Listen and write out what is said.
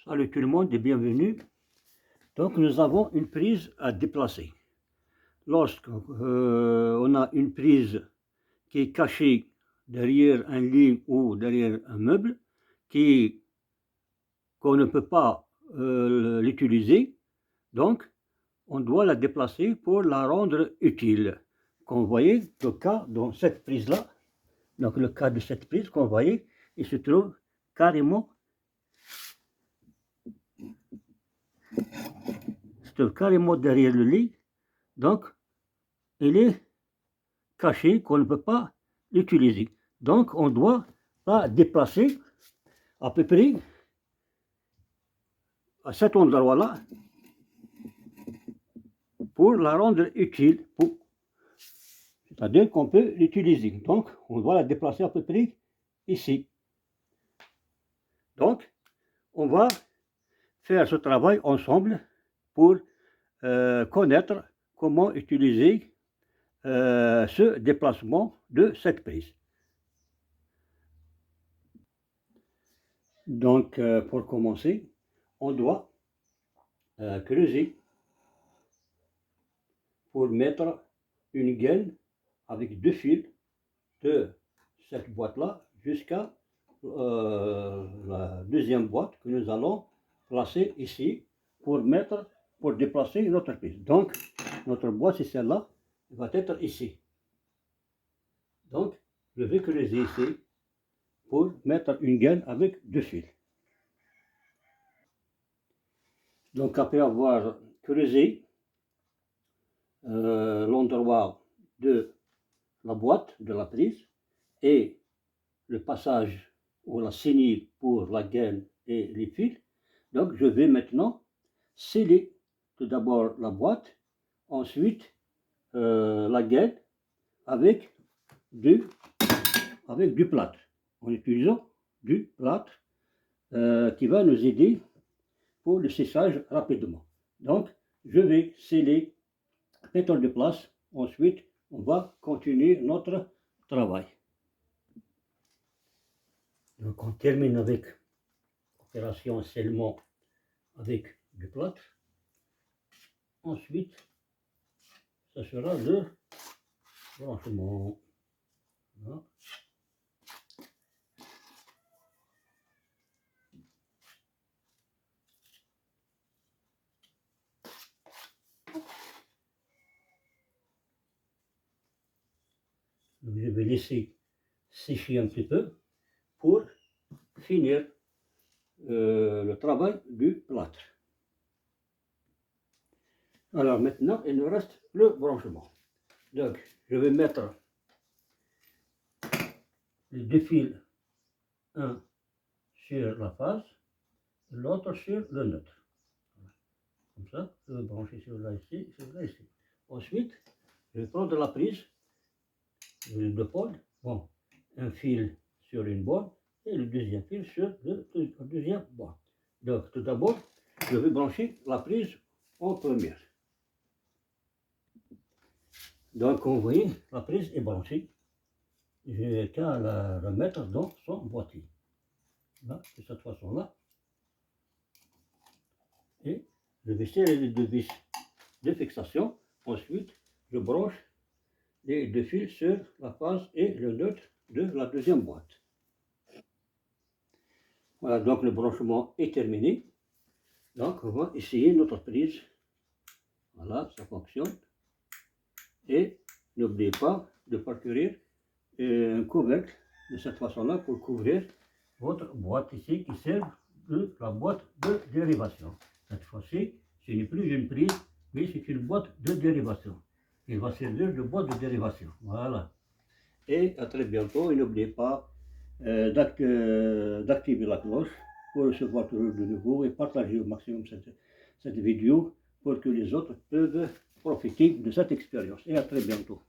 Salut tout le monde et bienvenue. Donc nous avons une prise à déplacer. Lorsqu'on a une prise qui est cachée derrière un lit ou derrière un meuble, qu'on ne peut pas l'utiliser, donc on doit la déplacer pour la rendre utile. Comme vous voyez, le cas dans cette prise-là, donc le cas de cette prise qu'on voyait, il se trouve carrément derrière le lit, donc il est caché qu'on ne peut pas l'utiliser. Donc on doit la déplacer à peu près à cet endroit-là pour la rendre utile, c'est-à-dire qu'on peut l'utiliser. Donc on doit la déplacer à peu près ici. Donc on va faire ce travail ensemble pour connaître comment utiliser ce déplacement de cette prise. Donc pour commencer, on doit creuser pour mettre une gaine avec deux fils de cette boîte-là jusqu'à la deuxième boîte que nous allons placer ici pour déplacer notre prise. Donc notre boîte, c'est celle-là, va être ici. Donc je vais creuser ici pour mettre une gaine avec deux fils. Donc après avoir creusé l'endroit de la boîte de la prise et le passage ou la saignée pour la gaine et les fils, donc je vais maintenant sceller tout d'abord la boîte, ensuite la gaine avec du plâtre, en utilisant du plâtre qui va nous aider pour le séchage rapidement. Donc je vais sceller, mettre de place, ensuite on va continuer notre travail. Donc on termine avec l'opération scellement avec du plâtre. Ensuite, ça sera le branchement. Voilà. Donc, je vais laisser sécher un petit peu pour finir le travail du plâtre. Alors maintenant, il nous reste le branchement. Donc, je vais mettre les deux fils, un sur la face, l'autre sur le neutre. Comme ça, je vais brancher celui-là ici, celui-là ici. Ensuite, je vais prendre la prise, les deux pôles, bon, un fil sur une boîte et le deuxième fil sur le deuxième boîte. Donc, tout d'abord, je vais brancher la prise en première. Donc, comme vous voyez, la prise est branchée. Je n'ai qu'à la remettre dans son boîtier. Là, de cette façon-là. Et je vais serrer les deux vis de fixation. Ensuite, je branche les deux fils sur la face et le neutre de la deuxième boîte. Voilà, donc le branchement est terminé. Donc, on va essayer notre prise. Voilà, ça fonctionne. Et n'oubliez pas de parcourir un couvercle de cette façon-là pour couvrir votre boîte ici qui sert de la boîte de dérivation. Cette fois-ci, ce n'est plus une prise, mais c'est une boîte de dérivation. Il va servir de boîte de dérivation. Voilà. Et à très bientôt. Et n'oubliez pas d'activer la cloche pour recevoir toujours de nouveau et partager au maximum cette vidéo pour que les autres peuvent profiter de cette expérience. Et à très bientôt.